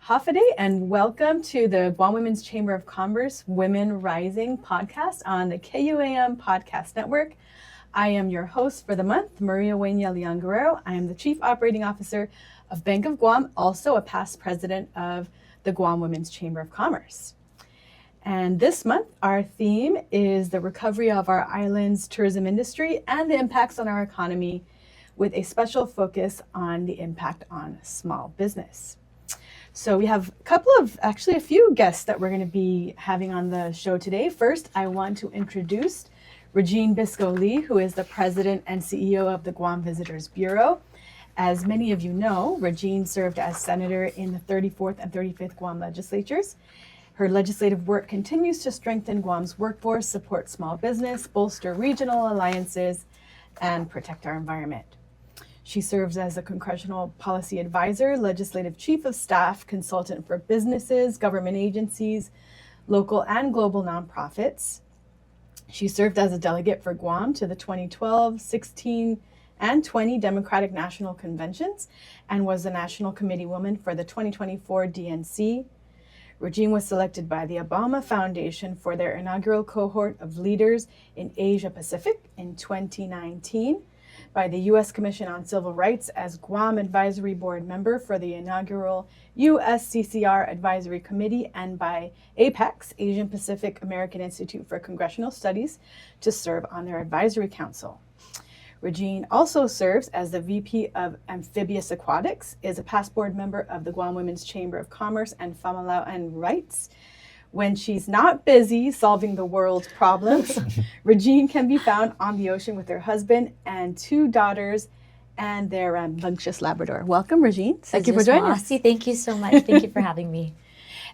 Hafide, and welcome to the Guam Women's Chamber of Commerce Women Rising podcast on the KUAM Podcast Network. I am your host for the month, Maria Wayne Leon Guerrero. I am the Chief Operating Officer of Bank of Guam, also a past president of the Guam Women's Chamber of Commerce. And this month, our theme is the recovery of our island's tourism industry and the impacts on our economy, with a special focus on the impact on small business. So we have a few guests that we're going to be having on the show today. First, I want to introduce Regine Bisco-Lee, who is the president and CEO of the Guam Visitors Bureau. As many of you know, Regine served as senator in the 34th and 35th Guam legislatures. Her legislative work continues to strengthen Guam's workforce, support small business, bolster regional alliances, and protect our environment. She serves as a congressional policy advisor, legislative chief of staff, consultant for businesses, government agencies, local and global nonprofits. She served as a delegate for Guam to the 2012, 16, and 20 Democratic National Conventions, and was the National Committee Woman for the 2024 DNC. Regine was selected by the Obama Foundation for their inaugural cohort of leaders in Asia Pacific in 2019, by the U.S. Commission on Civil Rights as Guam Advisory Board member for the inaugural USCCR Advisory Committee, and by APEX, Asian Pacific American Institute for Congressional Studies, to serve on their advisory council. Regine also serves as the VP of Amphibious Aquatics, is a past board member of the Guam Women's Chamber of Commerce and Familauan Rights. When she's not busy solving the world's problems, Regine can be found on the ocean with her husband and two daughters and their rambunctious Labrador. Welcome, Regine. Thank you for joining us. Thank you so much. Thank you for having me.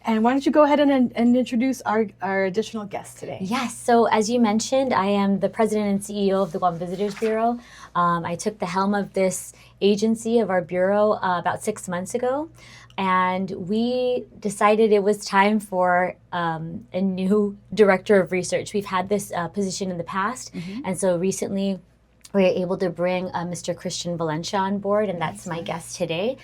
And why don't you go ahead and introduce our additional guests today? Yes. So as you mentioned, I am the president and CEO of the Guam Visitors Bureau. I took the helm of this agency, of our bureau, about 6 months ago. And we decided it was time for a new director of research. We've had this position in the past. And so recently we were able to bring Mr. Christian Valencia on board, and that's my guest today.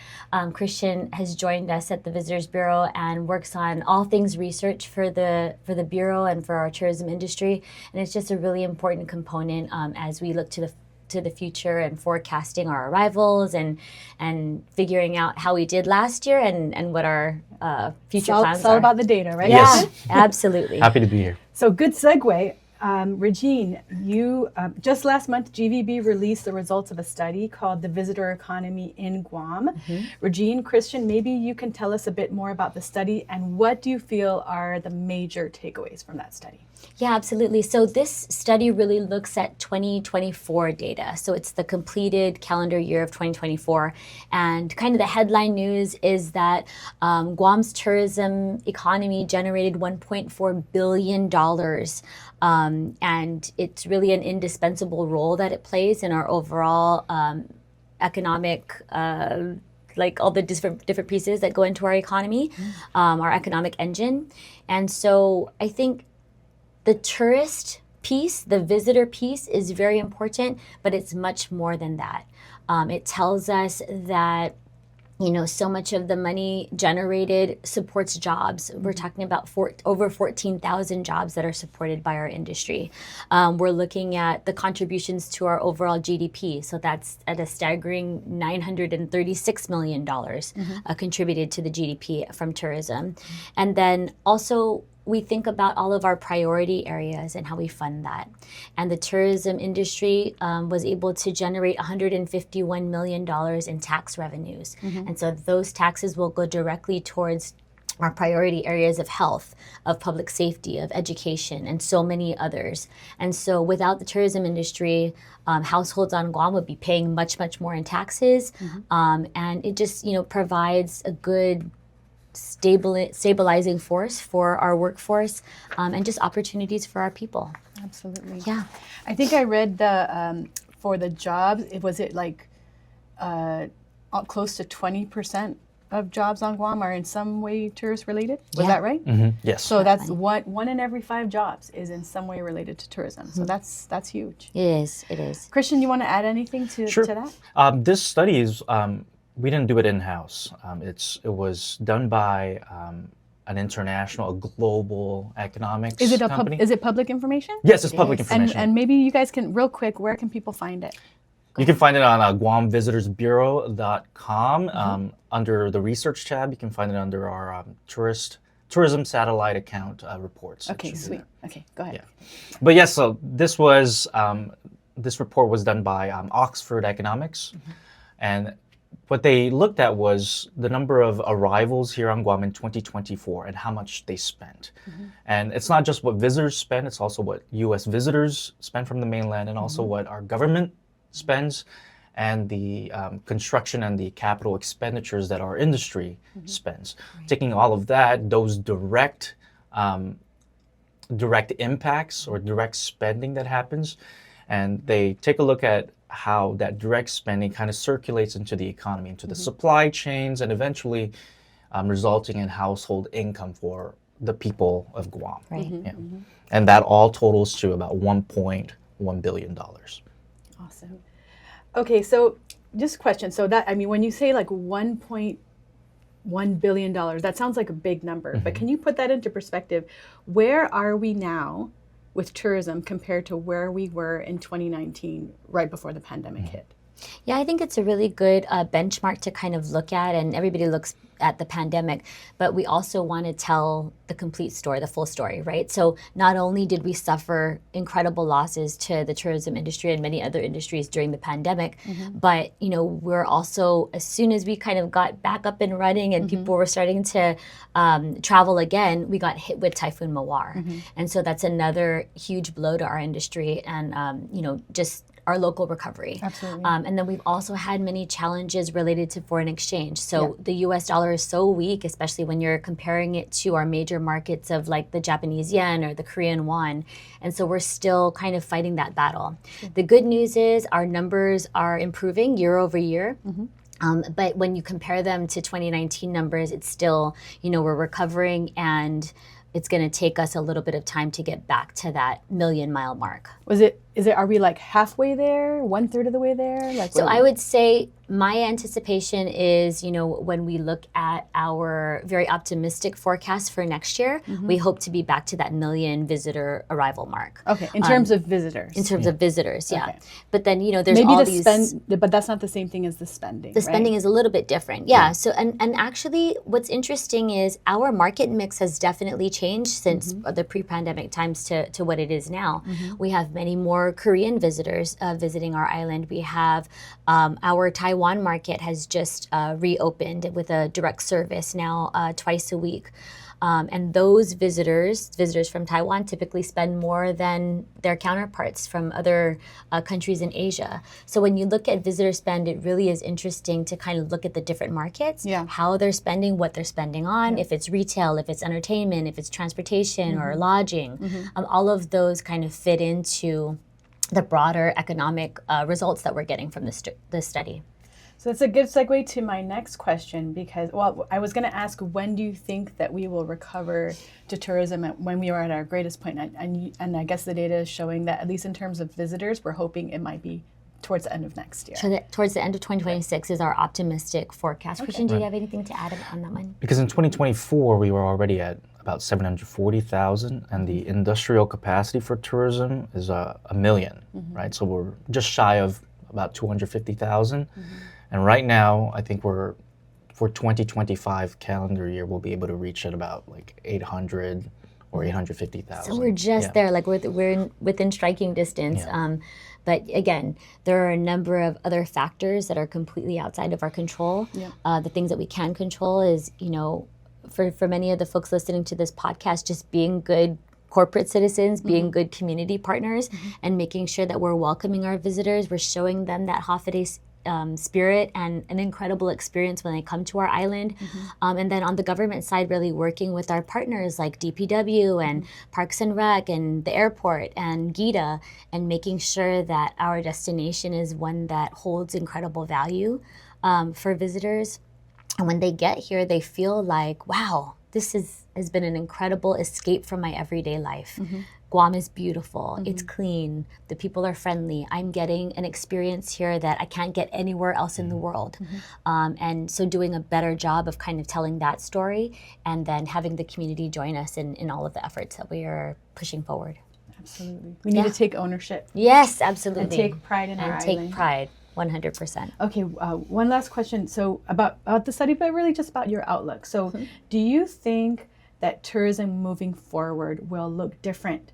Christian has joined us at the Visitors Bureau and works on all things research for the Bureau and for our tourism industry. And it's just a really important component as we look to the future and forecasting our arrivals and figuring out how we did last year and what our future plans are. It's all about the data, right? Yeah, absolutely. Happy to be here. So good segue. Regine, you just last month, GVB released the results of a study called The Visitor Economy in Guam. Regine, Christian, maybe you can tell us a bit more about the study and what do you feel are the major takeaways from that study? Yeah, absolutely. So this study really looks at 2024 data. So it's the completed calendar year of 2024. And kind of the headline news is that Guam's tourism economy generated $1.4 billion. And it's really an indispensable role that it plays in our overall economic like all the different pieces that go into our economy, our economic engine. And so I think the tourist piece, the visitor piece is very important, but it's much more than that. It tells us that, you know, so much of the money generated supports jobs. We're talking about over 14,000 jobs that are supported by our industry. We're looking at the contributions to our overall GDP. So that's at a staggering $936 million contributed to the GDP from tourism. And then also, we think about all of our priority areas and how we fund that. And the tourism industry was able to generate $151 million in tax revenues. And so those taxes will go directly towards our priority areas of health, of public safety, of education, and so many others. And so without the tourism industry, households on Guam would be paying much, much more in taxes. And it just, you know, provides a good stabilizing force for our workforce and just opportunities for our people. Absolutely. Yeah. I think I read the for the jobs, was it like close to 20% of jobs on Guam are in some way tourist related? Was that right? Yes. So that's one in every 5 jobs is in some way related to tourism. So that's huge. It is. Christian, you want to add anything to that? This study is we didn't do it in-house. It was done by an international, a global economics company. Is it public information? Yes, it's public information. And maybe you guys can, real quick, where can people find it? You can find it on GuamVisitorsBureau.com. Under the research tab, you can find it under our tourism satellite account reports. Okay, sweet. Okay, go ahead. Yeah. But yes, so this was this report was done by Oxford Economics, and what they looked at was the number of arrivals here on Guam in 2024 and how much they spent. And it's not just what visitors spend; it's also what U.S. visitors spend from the mainland, and also what our government spends, and the construction and the capital expenditures that our industry spends. Taking all of that, those direct impacts or direct spending that happens, and they take a look at how that direct spending kind of circulates into the economy, into the supply chains, and eventually resulting in household income for the people of Guam. Right. Yeah. And that all totals to about $1.1 billion. Awesome. Okay, so just a question. So that, I mean, when you say like $1.1 billion, that sounds like a big number, but can you put that into perspective? Where are we now with tourism compared to where we were in 2019, right before the pandemic hit? Yeah, I think it's a really good benchmark to kind of look at, and everybody looks at the pandemic, but we also want to tell the complete story, the full story, right? So not only did we suffer incredible losses to the tourism industry and many other industries during the pandemic, but we're also, as soon as we kind of got back up and running and people were starting to travel again, we got hit with Typhoon Mawar. And so that's another huge blow to our industry and, just our local recovery. Absolutely. And then we've also had many challenges related to foreign exchange. So the US dollar is so weak, especially when you're comparing it to our major markets of like the Japanese yen or the Korean won. And so we're still kind of fighting that battle. The good news is our numbers are improving year over year. But when you compare them to 2019 numbers, it's still, we're recovering, and it's going to take us a little bit of time to get back to that million-mile mark. Are we like halfway there, 1/3 of the way there? So I would say my anticipation is, when we look at our very optimistic forecast for next year, we hope to be back to that million visitor arrival mark. Okay, in terms of visitors. In terms of visitors, yeah. Okay. But then, there's maybe all the these... but that's not the same thing as the spending. The spending is a little bit different, yeah. So, and actually, what's interesting is our market mix has definitely changed since the pre-pandemic times to what it is now. We have many more Korean visitors visiting our island. We have our Taiwan market has just reopened with a direct service now twice a week. And those visitors from Taiwan typically spend more than their counterparts from other countries in Asia. So when you look at visitor spend, it really is interesting to kind of look at the different markets, how they're spending, what they're spending on, if it's retail, if it's entertainment, if it's transportation or lodging. All of those kind of fit into the broader economic results that we're getting from this study. So that's a good segue to my next question, because, I was going to ask, when do you think that we will recover to tourism when we are at our greatest point? And I guess the data is showing that, at least in terms of visitors, we're hoping it might be towards the end of next year. So towards the end of 2026 is our optimistic forecast. Christian, do you have anything to add on that one? Because in 2024, we were already at about 740,000, and the industrial capacity for tourism is 1 million, right? So we're just shy of about 250,000. And right now, I think for 2025 calendar year, we'll be able to reach at about like 800 or 850,000. So we're just there, like we're within striking distance. But again, there are a number of other factors that are completely outside of our control. The things that we can control is, for many of the folks listening to this podcast, just being good corporate citizens, being good community partners, and making sure that we're welcoming our visitors. We're showing them that Hafaday spirit and an incredible experience when they come to our island. And then on the government side, really working with our partners like DPW and Parks and Rec and the airport and GITA, and making sure that our destination is one that holds incredible value for visitors. And when they get here, they feel like, wow, this has been an incredible escape from my everyday life. Guam is beautiful, it's clean, the people are friendly, I'm getting an experience here that I can't get anywhere else in the world. And so doing a better job of kind of telling that story and then having the community join us in all of the efforts that we are pushing forward. Absolutely. We need to take ownership. Yes, absolutely. And take pride in our And take island. pride, 100%. Okay, one last question. So about the study, but really just about your outlook. So do you think that tourism moving forward will look different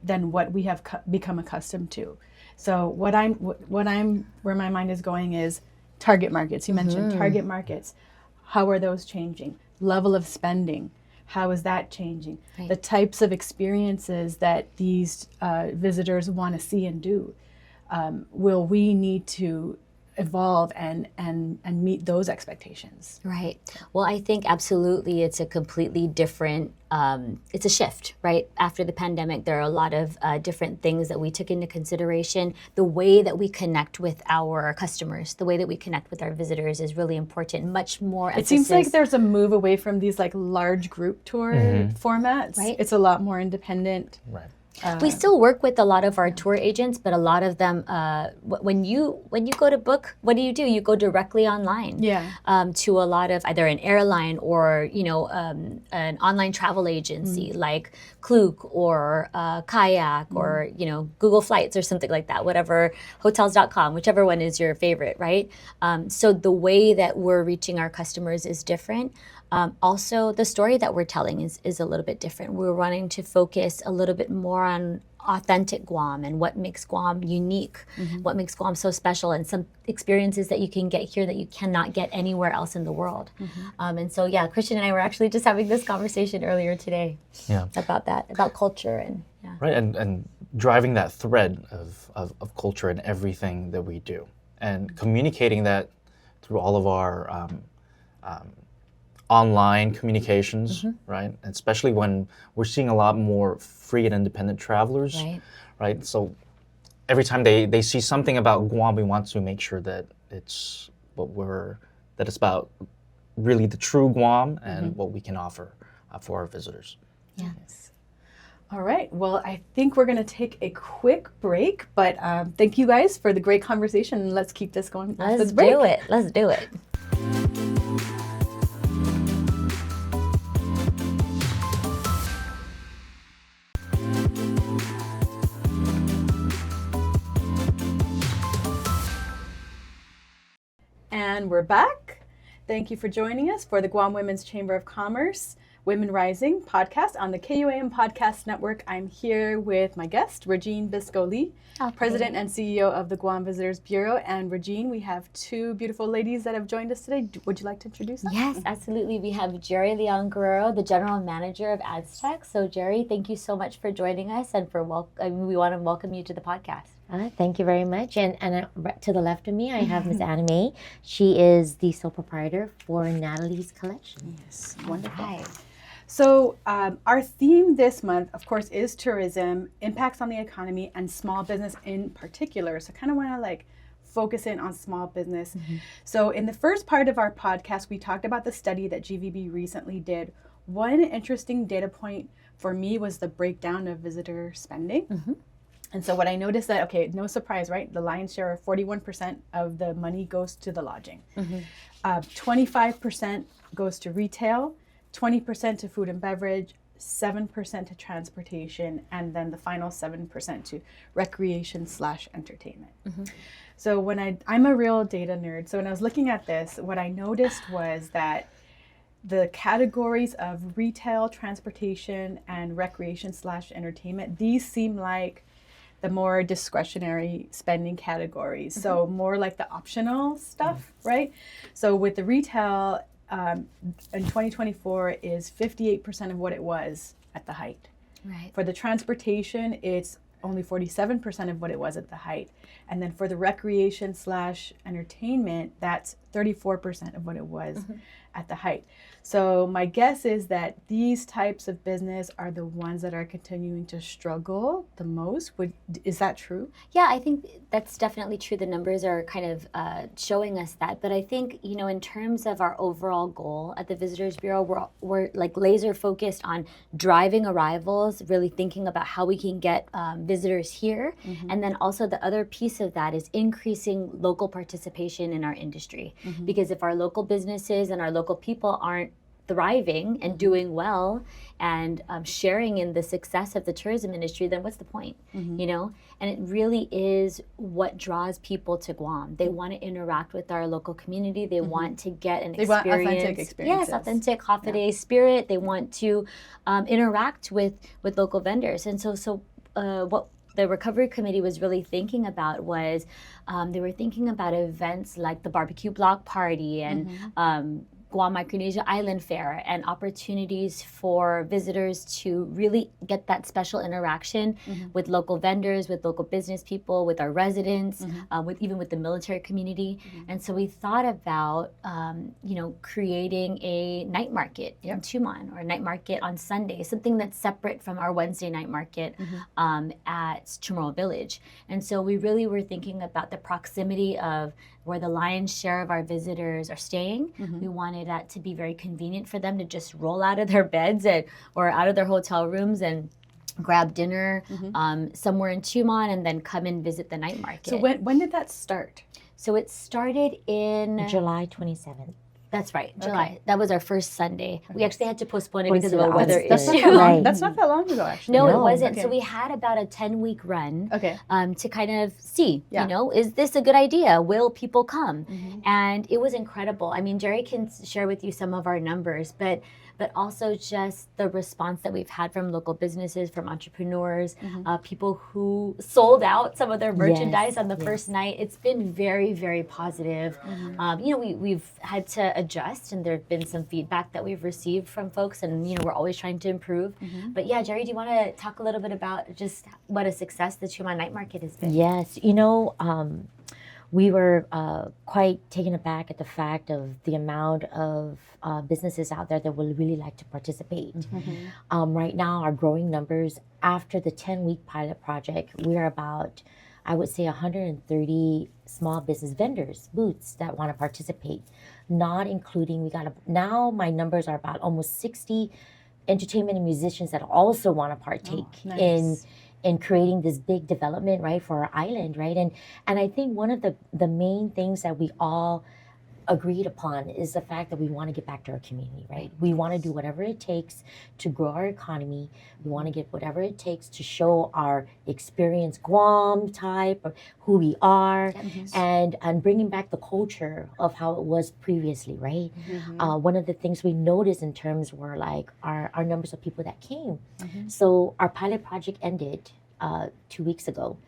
than what we have become accustomed to? So where my mind is going is target markets. You mentioned target markets. How are those changing? Level of spending. How is that changing? Right. The types of experiences that these visitors want to see and do. Will we need to evolve and meet those expectations? Right. Well, I think absolutely it's a completely different, it's a shift, right? After the pandemic, there are a lot of different things that we took into consideration. The way that we connect with our customers, the way that we connect with our visitors is really important. Much more It emphasis. seems like there's a move away from these like large group tour formats. Right. It's a lot more independent. Right. We still work with a lot of our tour agents, but a lot of them, when you go to book, what do? You go directly online. Yeah. To a lot of either an airline or an online travel agency like Klook or Kayak or Google Flights or something like that. Whatever, hotels.com, whichever one is your favorite, right? So the way that we're reaching our customers is different. Also, the story that we're telling is a little bit different. We're wanting to focus a little bit more on authentic Guam and what makes Guam unique, what makes Guam so special, and some experiences that you can get here that you cannot get anywhere else in the world. And so, yeah, Christian and I were actually just having this conversation earlier today about that, about culture and Right, and driving that thread of culture in everything that we do, and communicating that through all of our online communications, right? And especially when we're seeing a lot more free and independent travelers, right? So every time they see something about Guam, we want to make sure that it's about really the true Guam and what we can offer for our visitors. Yes. All right. Well, I think we're going to take a quick break, but thank you guys for the great conversation. Let's keep this going. Let's do it. Let's do it. And we're back. Thank you for joining us for the Guam Women's Chamber of Commerce Women Rising podcast on the KUAM Podcast Network. I'm here with my guest, Regine Bisco-Lee, President and CEO of the Guam Visitors Bureau. And Regine, we have two beautiful ladies that have joined us today. Would you like to introduce them? Yes, absolutely. We have Jerry Leon Guerrero, the General Manager of Aztec. So Jerry, thank you so much for joining us, and we want to welcome you to the podcast. Thank you very much. And to the left of me, I have Ms. Anna Mae. She is the sole proprietor for Natalie's Collection. Yes, wonderful. Hi. So our theme this month, of course, is tourism, impacts on the economy, and small business in particular. So kind of want to focus in on small business. So in the first part of our podcast, we talked about the study that GVB recently did. One interesting data point for me was the breakdown of visitor spending. And so what I noticed that, okay, no surprise, right? The lion's share of 41% of the money goes to the lodging. 25% goes to retail, 20% to food and beverage, 7% to transportation, and then the final 7% to recreation/entertainment. So when I'm a real data nerd, so when I was looking at this, what I noticed was that the categories of retail, transportation, and recreation/entertainment, these seem like the more discretionary spending categories. So more like the optional stuff, right? So with the retail, in 2024 is 58% of what it was at the height. Right. For the transportation, it's only 47% of what it was at the height. And then for the recreation / entertainment, that's 34% of what it was at the height. So my guess is that these types of business are the ones that are continuing to struggle the most. Is that true? Yeah, I think that's definitely true. The numbers are kind of showing us that. But I think, in terms of our overall goal at the Visitors Bureau, we're like laser focused on driving arrivals, really thinking about how we can get visitors here. And then also the other piece of that is increasing local participation in our industry. Because if our local businesses and our local people aren't thriving and doing well and sharing in the success of the tourism industry, then what's the point? And it really is what draws people to Guam. They want to interact with our local community. They want to get an experience. They want authentic experiences. Yes, authentic Hafaday spirit. They want to interact with local vendors. And so what the recovery committee was really thinking about was they were thinking about events like the barbecue block party and Guam Micronesia Island Fair, and opportunities for visitors to really get that special interaction with local vendors, with local business people, with our residents, even with the military community. And so we thought about, creating a night market in Tumon, or a night market on Sunday, something that's separate from our Wednesday night market at Chamorro Village. And so we really were thinking about the proximity of where the lion's share of our visitors are staying. We wanted that to be very convenient for them to just roll out of their beds or out of their hotel rooms and grab dinner somewhere in Tumon and then come and visit the night market. So when did that start? So it started in July 27th. That's right, July. Okay. That was our first Sunday. We actually had to postpone it because of a a weather That's issue. That's not that long ago, actually. No, it wasn't. Okay. So we had about a 10-week run to kind of see, is this a good idea? Will people come? And it was incredible. I mean, Jerry can share with you some of our numbers, but also just the response that we've had from local businesses, from entrepreneurs, people who sold out some of their merchandise on the first night. It's been very, very positive. We've had to adjust, and there have been some feedback that we've received from folks, and we're always trying to improve. But yeah, Jerry, do you want to talk a little bit about just what a success the Tumon Night Market has been? Yes, we were quite taken aback at the fact of the amount of businesses out there that would really like to participate. Right now, our growing numbers after the 10-week pilot project, we're about, I would say, 130 small business vendors, booths that want to participate, not including, now my numbers are about almost 60 entertainment and musicians that also want to partake in creating this big development, right, for our island, right? And I think one of the main things that we all agreed upon is the fact that we want to get back to our community, right? We want to do whatever it takes to grow our economy. We want to get whatever it takes to show our experience Guam type of who we are, and bringing back the culture of how it was previously, right? One of the things we noticed in terms were like our numbers of people that came. So our pilot project ended 2 weeks ago.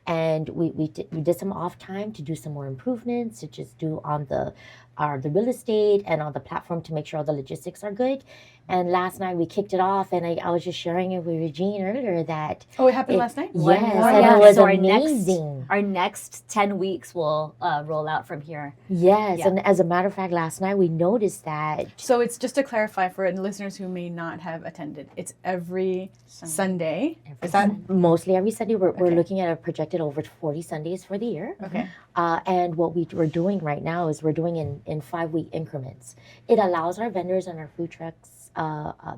And we did some off time to do some more improvements, to just do on the real estate and on the platform to make sure all the logistics are good. And last night we kicked it off, and I was just sharing it with Regine earlier that it happened last night. Yes, and it was so amazing. Our next 10 weeks will roll out from here. Yes, and as a matter of fact, last night we noticed that. So it's just to clarify for listeners who may not have attended, it's every Sunday. Is that mostly every Sunday? We're looking at a projected over 40 Sundays for the year. Okay. And what we're doing right now is we're doing in 5-week increments. It allows our vendors and our food trucks,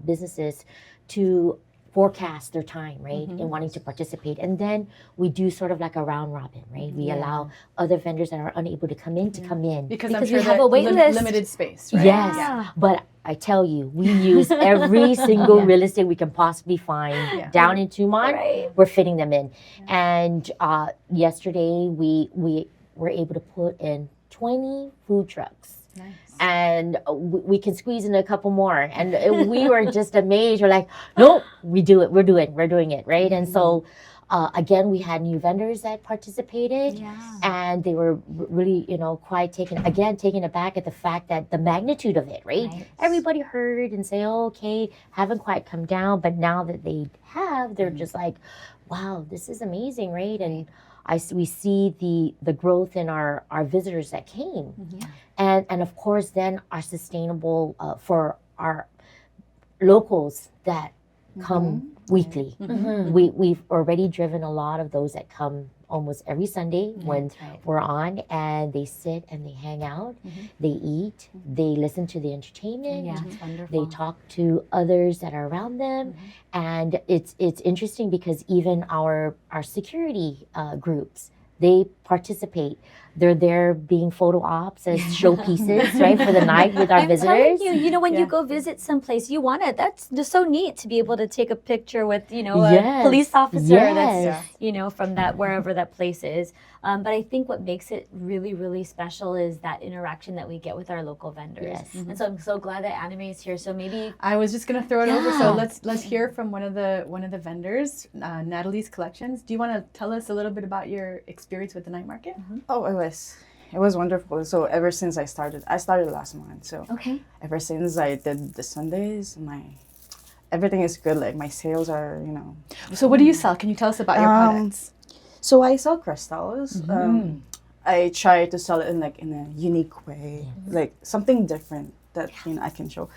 businesses to forecast their time, right, in wanting to participate. And then we do sort of like a round robin, right? We allow other vendors that are unable to come in to come in. Because I'm sure we have a wait list. Limited space, right? Yes, but I tell you, we use every single real estate we can possibly find down in Tumon. We're fitting them in. And yesterday we were able to put in 20 food trucks. Nice. And we can squeeze in a couple more. And we were just amazed. We're like, nope, we do it. We're doing it, right? And so, again, we had new vendors that participated. And they were really, quite taken aback at the fact that the magnitude of it, right? Everybody heard and say, okay, haven't quite come down. But now that they have, they're just like, wow, this is amazing, right? And we see the growth in our visitors that came, and of course then our sustainable for our locals that come weekly. We've already driven a lot of those that come almost every Sunday when we're on, and they sit and they hang out, they eat, they listen to the entertainment, Yeah, it's wonderful. they talk to others that are around them, and it's interesting because even our security groups, they participate. They're there being photo ops as showpieces, right, for the night with our I'm visitors. telling you, when you go visit someplace, you want it. That's just so neat to be able to take a picture with, a police officer that's, from that, wherever that place is. But I think what makes it really, really special is that interaction that we get with our local vendors. Yes. And so I'm so glad that Anime is here. So maybe I was just gonna throw it over. So let's hear from one of the vendors, Natalie's Collections. Do you want to tell us a little bit about your experience with the night market? Oh, it was wonderful. So ever since I started last month. So okay. ever since I did the Sundays, everything is good. Like my sales are, So what do you sell? Can you tell us about your products? So I sell crystals. I try to sell it in a unique way, like something different that I can show.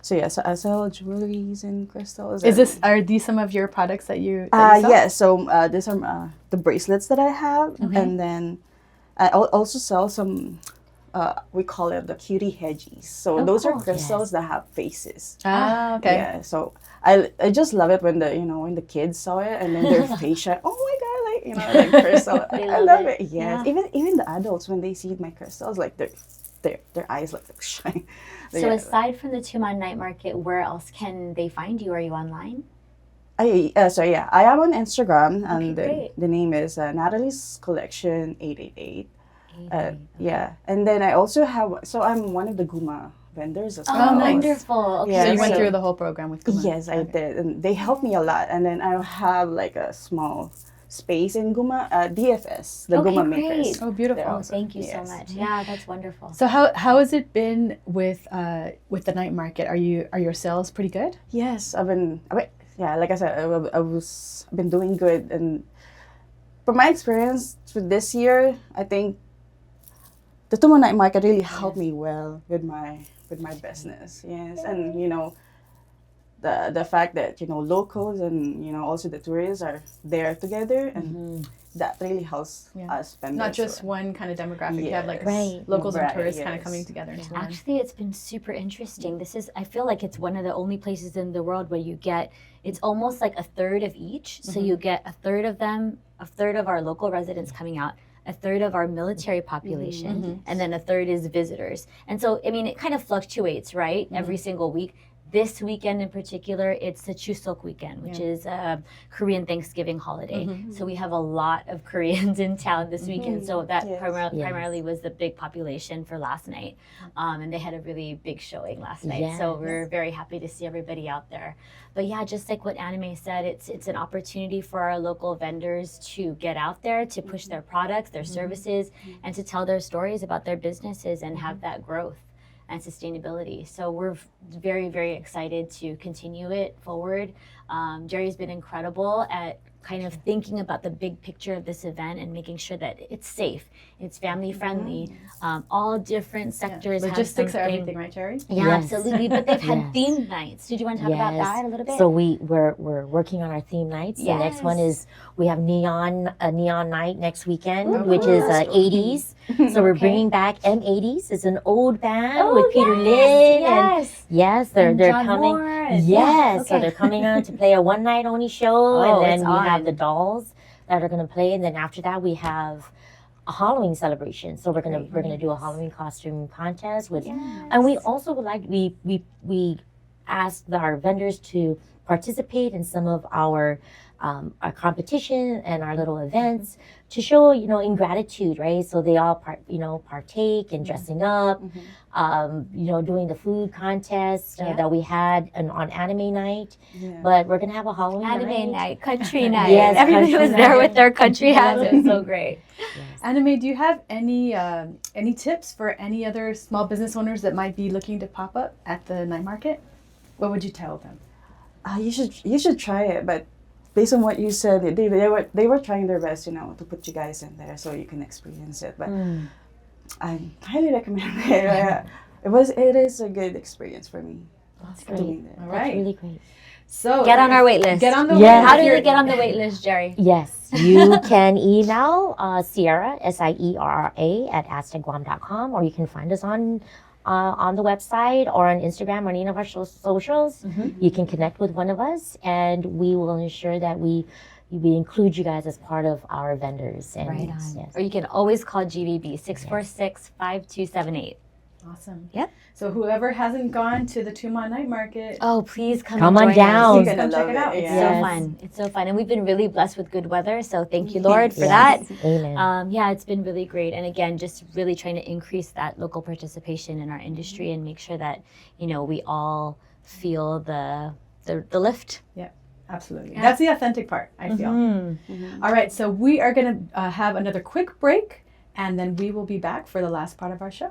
So yeah, so I sell jewelries and crystals. Are these some of your products that you sell? Yeah. So these are the bracelets that I have, and then I also sell some. We call it the cutie hedgies. So those are crystals that have faces. Ah, okay. Yeah. So I just love it when the kids saw it and then their face shine. Oh my god! Like crystal. I love it. Yes. Yeah. Even the adults when they see my crystals, like their eyes like shine. So aside from the Tuman Night Market, where else can they find you? Are you online? I am on Instagram, and great. the name is Natalie's Collection 888. Yeah, and then I also have. So I'm one of the Guma vendors as well. Oh, nice. wonderful. Okay, Yeah, So you went so- through the whole program with Guma? Yes, I did, and they helped me a lot. And then I have like a small space in Guma, DFS, the Okay, Guma great. makers. Oh, beautiful. They're Oh, awesome. thank you Yes. so much. Yeah, that's wonderful. So how has it been with the night market? Are your sales pretty good? Yes, like I said, I've been doing good, and from my experience with this year, I think the Tuman Night Market really helped me well with my business. Yes, and the fact that locals and also the tourists are there together, and that really helps us spend. Not just one kind of demographic. You have like Right. locals and Right, tourists kind of yes. coming together into one. Actually, it's been super interesting. I feel like it's one of the only places in the world where you get, it's almost like a third of each. So you get a third of them, a third of our local residents coming out, a third of our military population, and then a third is visitors. And so, I mean, it kind of fluctuates, right? Every single week. This weekend in particular, it's the Chuseok weekend, which is a Korean Thanksgiving holiday. So we have a lot of Koreans in town this weekend. So that Yes. primarily was the big population for last night. And they had a really big showing last night. So we're very happy to see everybody out there. But yeah, just like what Anime said, it's an opportunity for our local vendors to get out there, to push their products, their services, and to tell their stories about their businesses and have that growth and sustainability. So we're very, very excited to continue it forward. Jerry's been incredible at kind of thinking about the big picture of this event and making sure that it's safe, it's family friendly, all different sectors have Logistics are something. everything, right, Jerry? Yeah, Yes. absolutely. But they've had Yes. themed nights. Did you want to talk about that a little bit? So we're working on our theme nights. The next one is we have a neon night next weekend, which is 80s. So we're bringing back M80s. It's an old band with Peter Lin and yes, they're John coming. Moore and- Yes, so okay. they're coming on to play a one night only show, Oh, and then it's we have on. the dolls that are going to play, and then after that we have a Halloween celebration. So we're gonna do a Halloween costume contest with, and we also would like we asked our vendors to participate in some of our competition and our little events to show in gratitude, right? So they all partake in dressing up, doing the food contest that we had on anime night. But we're gonna have a Halloween Anime night. night, country night. Yes, Everybody country was there night. with their country hats. It was so great. Anime, do you have any tips for any other small business owners that might be looking to pop up at the night market? What would you tell them? You should try it, but based on what you said, they were trying their best, to put you guys in there so you can experience it. But I highly recommend it. It is a good experience for me. That's doing great. that. All That's right. really great. So Get on our wait list. Get on the Yeah. wait. How do If they you're- get on the wait list, Jerry? Yes, you can email Sierra, Sierra, at aztecguam.com, or you can find us on the website or on Instagram or any of our socials. You can connect with one of us, and we will ensure that we include you guys as part of our vendors. And Right on. yes. Or you can always call GVB 646-5278. Awesome. Yep. So whoever hasn't gone to the Tumon Night Market, Oh, please come Come and on join us. down. please You're come gonna check it love out. it, It's yeah. So Yes. fun. It's so fun. And we've been really blessed with good weather. So thank you, Lord, for Yes. that. Amen. Yeah, it's been really great. And again, just really trying to increase that local participation in our industry and make sure that, we all feel the lift. Absolutely. Yeah. That's the authentic part, I feel. All right, so we are going to have another quick break, and then we will be back for the last part of our show.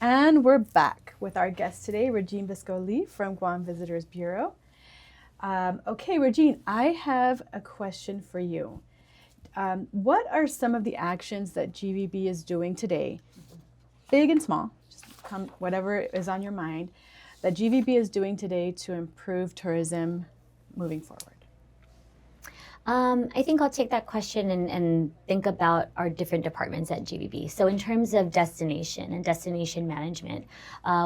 And we're back with our guest today, Regine Bisco-Lee from Guam Visitors Bureau. Okay, Regine, I have a question for you. What are some of the actions that GVB is doing today, big and small, just whatever is on your mind, that GVB is doing today to improve tourism moving forward? I think I'll take that question and think about our different departments at GVB. So in terms of destination and destination management,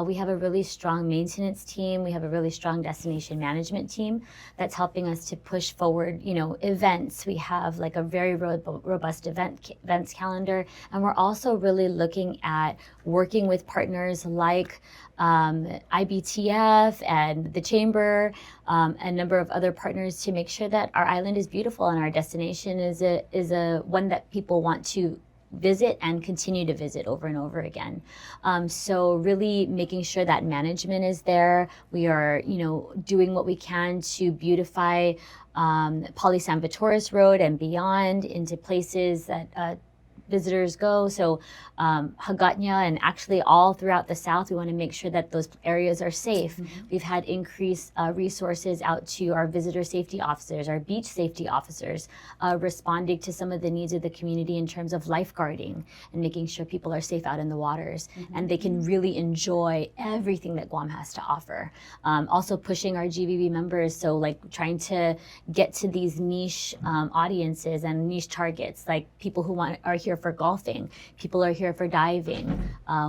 we have a really strong maintenance team. We have a really strong destination management team that's helping us to push forward, events. We have like a very robust events calendar. And we're also really looking at working with partners like IBTF and the Chamber, a number of other partners to make sure that our island is beautiful and our destination is a one that people want to visit and continue to visit over and over again. So really making sure that management is there. We are, doing what we can to beautify Pali Salvatores Road and beyond into places that visitors go. So Hagåtña and actually all throughout the South, we want to make sure that those areas are safe. We've had increased resources out to our visitor safety officers, our beach safety officers, responding to some of the needs of the community in terms of lifeguarding and making sure people are safe out in the waters and they can really enjoy everything that Guam has to offer. Also pushing our GVB members, so like trying to get to these niche audiences and niche targets, like people who are here for golfing, people are here for diving,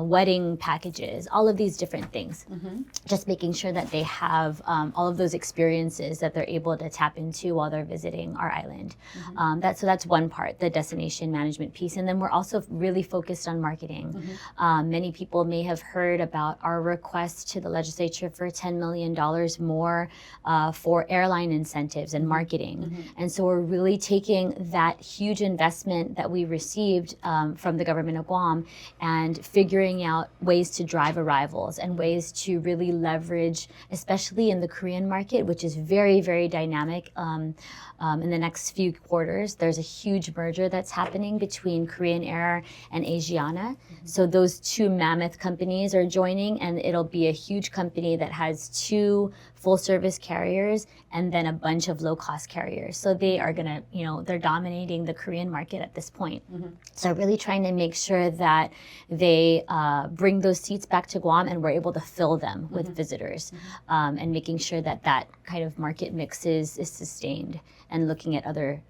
wedding packages, all of these different things. Just making sure that they have all of those experiences that they're able to tap into while they're visiting our island. That's one part, the destination management piece. And then we're also really focused on marketing. Many people may have heard about our request to the legislature for $10 million more for airline incentives and marketing. And so we're really taking that huge investment that we received from the government of Guam and figuring out ways to drive arrivals and ways to really leverage, especially in the Korean market, which is very, very dynamic. In the next few quarters, there's a huge merger that's happening between Korean Air and Asiana. So those two mammoth companies are joining, and it'll be a huge company that has two full-service carriers and then a bunch of low-cost carriers. So they are gonna, they're dominating the Korean market at this point. So really trying to make sure that they bring those seats back to Guam and we're able to fill them with visitors, and making sure that that kind of market mix is sustained and looking at other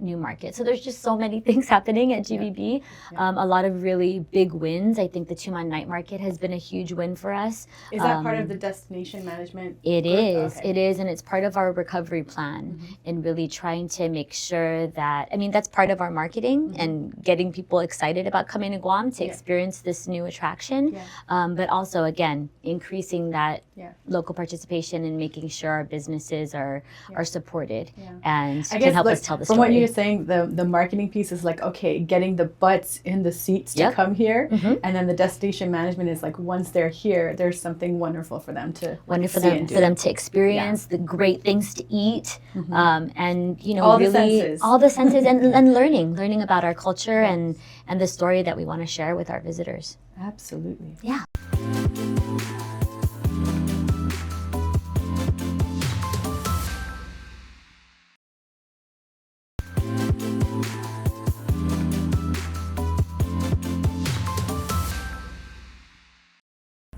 new markets. So there's just so many things happening at GVB. A lot of really big wins. I think the Tumon Night Market has been a huge win for us. Is that part of the destination management? It group? is. Okay. It is, and it's part of our recovery plan and really trying to make sure that, that's part of our marketing and getting people excited about coming to Guam to experience this new attraction. But also, again, increasing that local participation and making sure our businesses are supported and I can guess help us tell the from story. what you're saying, the marketing piece is like, okay, getting the butts in the seats to come here, and then the destination management is like, once they're here, there's something wonderful for them to Wonderful see for and do. them to experience, the great things to eat, and All the really senses. all the senses and learning about our culture and the story that we want to share with our visitors. Absolutely. Yeah.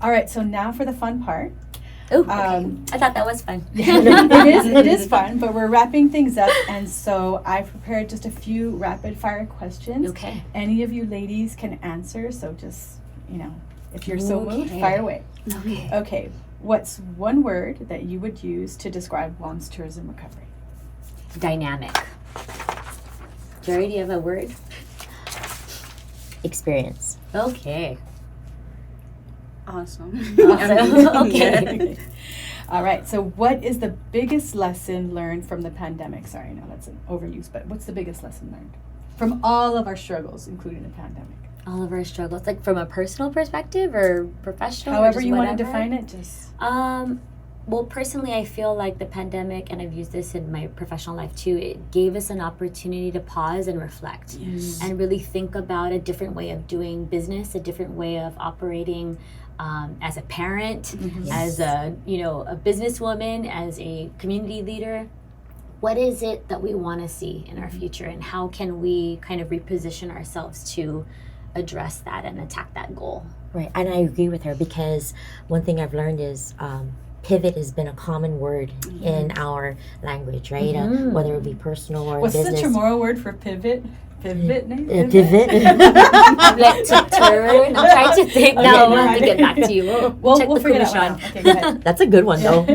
All right, so now for the fun part. Oh, okay. I thought that was fun. It is fun, but we're wrapping things up, and so I prepared just a few rapid fire questions. Okay. Any of you ladies can answer, so just, if you're so moved, Okay. fire away. Okay. Okay, what's one word that you would use to describe Guam's tourism recovery? Dynamic. Jerry, do you have a word? Experience. Okay. Awesome. Okay. All right, so what is the biggest lesson learned from the pandemic? Sorry, I know that's an overuse, but what's the biggest lesson learned from all of our struggles, including the pandemic? All of our struggles, like from a personal perspective or professional? or However just you want to whatever? define it, just... Well, personally, I feel like the pandemic, and I've used this in my professional life too, it gave us an opportunity to pause and reflect and really think about a different way of doing business, a different way of operating as a parent, as a businesswoman, as a community leader. What is it that we want to see in our future, and how can we kind of reposition ourselves to address that and attack that goal? Right, and I agree with her because one thing I've learned is pivot has been a common word in our language, right? Whether it be personal or What's in the business. Chamorro word for pivot? Pivot name? Pivot. Like to turn. I'm trying to think now. We'll have to get back to you. We'll check We'll the figure that one Kumashon. out. Okay, go ahead. That's a good one though.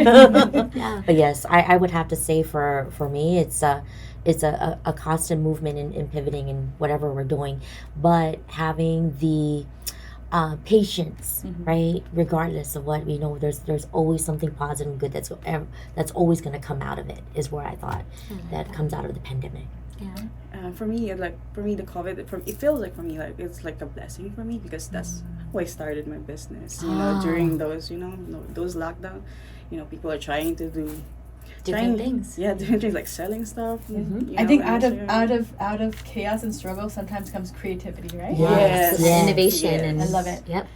Yeah. But yes, I would have to say for me it's a constant movement in pivoting in whatever we're doing, but having the patience, right? Regardless of what we know, there's always something positive and good that's always going to come out of it. Is where I thought that comes out of the pandemic. Yeah. For me, the COVID, it feels like for me, like it's like a blessing for me because that's how I started my business. During those, those lockdown, people are trying to do Different things. Yeah, different things like selling stuff. I think out of chaos and struggle sometimes comes creativity, right? Yes. Yes. Innovation. Yes. And I love it. Yep.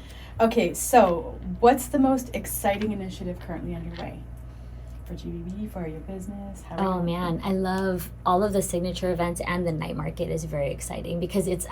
Okay, so what's the most exciting initiative currently underway for GBB, for your business? Oh man, I love all of the signature events, and the night market is very exciting because it's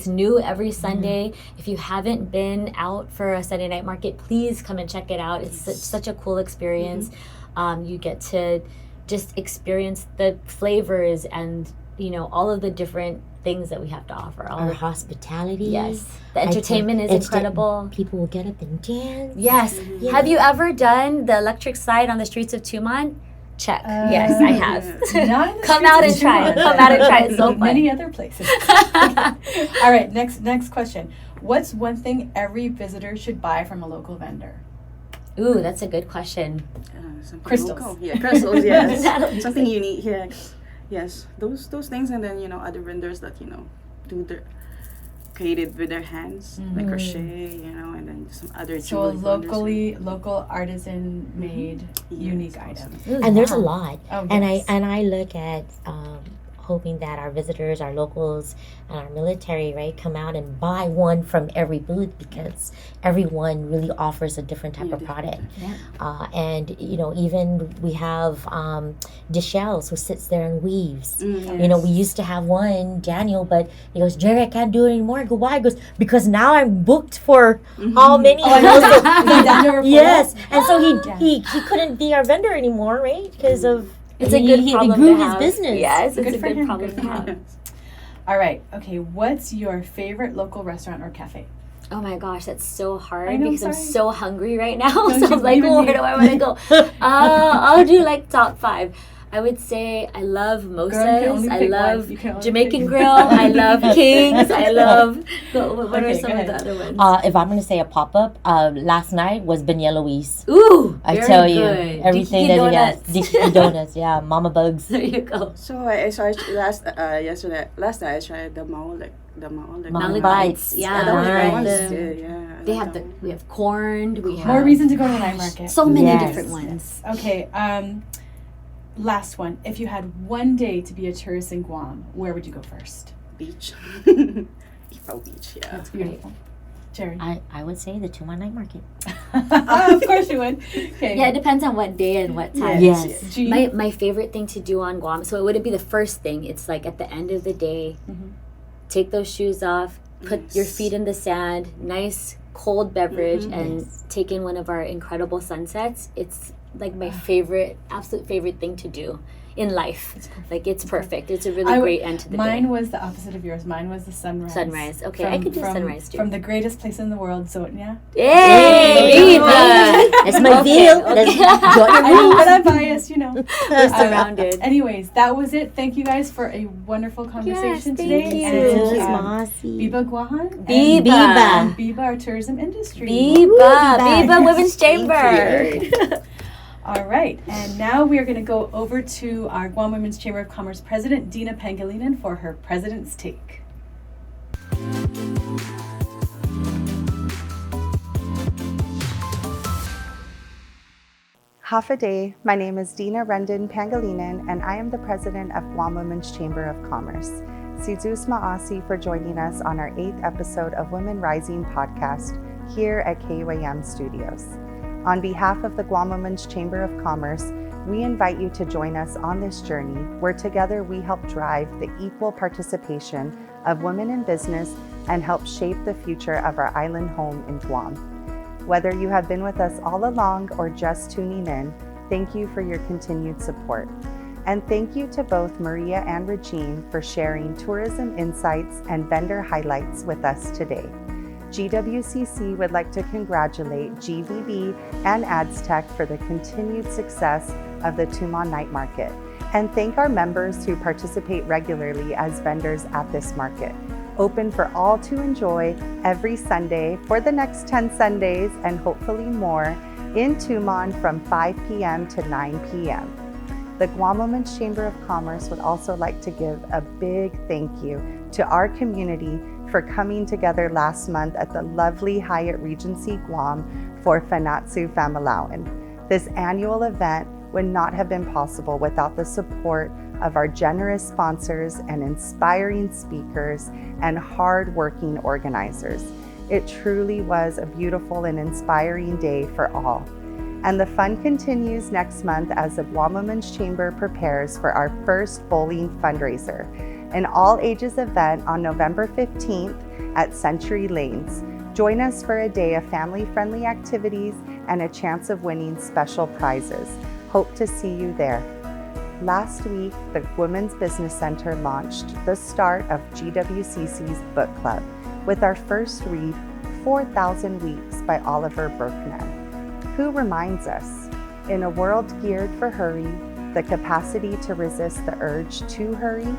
new every Sunday. If you haven't been out for a Sunday night market, please come and check it out. It's such a cool experience. You get to just experience the flavors and all of the different things that we have to offer. Our hospitality. Yes, the I think entertainment is it's incredible. People will get up and dance. Yes. Yeah. Have you ever done the electric slide on the streets of Tumon? Check. Yes, I have. Not in the Come streets out of and try it. Tumon, Come out and try it. It's so but fun. many other places. All right, next question. What's one thing every visitor should buy from a local vendor? Ooh, that's a good question. Something Crystals. local. Yeah, crystals. Yes, That'll be something unique. Yeah, yes, those things, and then other vendors that do their created with their hands, like crochet, and then some other So jewelry vendors. local artisan made unique awesome. items. Ooh, And there's a yeah. lot. Oh, And yes. I look at hoping that our visitors, our locals, and our military, right, come out and buy one from every booth because everyone really offers a different type of product. Yeah. And even we have Deshelles who sits there and weaves. Mm, We used to have one, Daniel, but he goes, Jerry, I can't do it anymore. I go, why? He goes, because now I'm booked for how many? Oh, I know. So, is that your Yes, and so he couldn't be our vendor anymore, right? Because of It's a good he problem grew to his have. business. Yes, it's Good a for good him, problem good to for have. him. All right. Okay. What's your favorite local restaurant or cafe? Oh my gosh, that's so hard I know, because I'm sorry. so hungry right now. Don't So you I'm like, even where need- do I want to go? I'll do like top 5. I would say I love Girl, you can Moses. only I pick one. love You can only Jamaican pick Grill. I love Kings. I love. What are Okay, some go of the ahead. other ones? If I'm gonna say a pop up, last night was Beignet Louise. Ooh, I very tell you, good. everything Dikiki that he has. donuts. Dikiki donuts, yeah, Mama Bugs. There you go. So I last last night I tried the Mao Mao Mali Bites. Bites. Yeah, that was nice. that one's the- good. Yeah, They have we have corned, we have More reason to go to the night market. so many Yes. different ones. Okay, last one. If you had one day to be a tourist in Guam, where would you go first? Beach. Ipaw Beach, yeah. That's beautiful. Jerry. I would say the Tuma Night Market. Of course you would. Okay. Yeah, it depends on what day and what time. Yes. Jean? My favorite thing to do on Guam, so it wouldn't be the first thing. It's like at the end of the day, take those shoes off, put your feet in the sand, nice cold beverage, and take in one of our incredible sunsets. It's like my favorite, absolute favorite thing to do in life. It's perfect. It's a really great end to the Mine day. was the opposite of yours. Mine was the sunrise. Sunrise. Okay, I could do sunrise too. From the greatest place in the world, Zotnia. Yay! That's my view. That's your I know, but I'm biased, you know. We're surrounded. Anyways, that was it. Thank you guys for a wonderful conversation thank today. you. And, Yes, Biba Masi. Guahan. Biba. And Biba, our tourism industry. Biba Women's Chamber. All right, and now we are going to go over to our Guam Women's Chamber of Commerce President, Dina Pangilinan, for her President's Take. Half a day. My name is Dina Rendon Pangilinan, and I am the president of Guam Women's Chamber of Commerce. Sidus Ma'asi for joining us on our 8th episode of Women Rising podcast here at KUAM Studios. On behalf of the Guam Women's Chamber of Commerce, we invite you to join us on this journey where together we help drive the equal participation of women in business and help shape the future of our island home in Guam. Whether you have been with us all along or just tuning in, thank you for your continued support. And thank you to both Maria and Regine for sharing tourism insights and vendor highlights with us today. GWCC would like to congratulate GVB and AdsTech for the continued success of the Tumon Night Market, and thank our members who participate regularly as vendors at this market. Open for all to enjoy every Sunday for the next 10 Sundays and hopefully more in Tumon from 5 p.m. to 9 p.m. The Guam Women's Chamber of Commerce would also like to give a big thank you to our community for coming together last month at the lovely Hyatt Regency Guam for Fanatsu Familauan. This annual event would not have been possible without the support of our generous sponsors and inspiring speakers and hard-working organizers. It truly was a beautiful and inspiring day for all. And the fun continues next month as the Guam Women's Chamber prepares for our first bowling fundraiser, an all-ages event on November 15th at Century Lanes. Join us for a day of family-friendly activities and a chance of winning special prizes. Hope to see you there. Last week, the Women's Business Center launched the start of GWCC's book club with our first read, 4,000 Weeks by Oliver Burkeman, who reminds us, in a world geared for hurry, the capacity to resist the urge to hurry,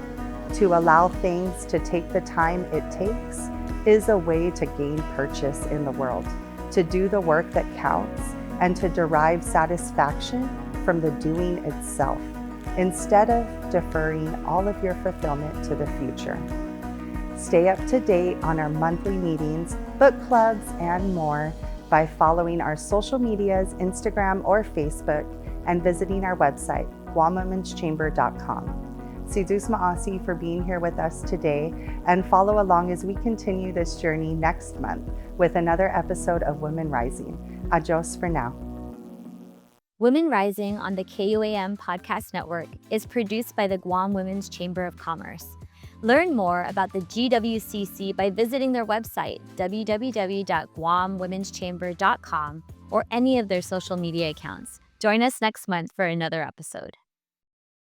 to allow things to take the time it takes, is a way to gain purchase in the world, to do the work that counts, and to derive satisfaction from the doing itself, instead of deferring all of your fulfillment to the future. Stay up to date on our monthly meetings, book clubs, and more by following our social medias, Instagram or Facebook, and visiting our website, guamwomenschamber.com. Sidus Ma'asi for being here with us today, and follow along as we continue this journey next month with another episode of Women Rising. Adios for now. Women Rising on the KUAM Podcast Network is produced by the Guam Women's Chamber of Commerce. Learn more about the GWCC by visiting their website, www.guamwomenschamber.com, or any of their social media accounts. Join us next month for another episode.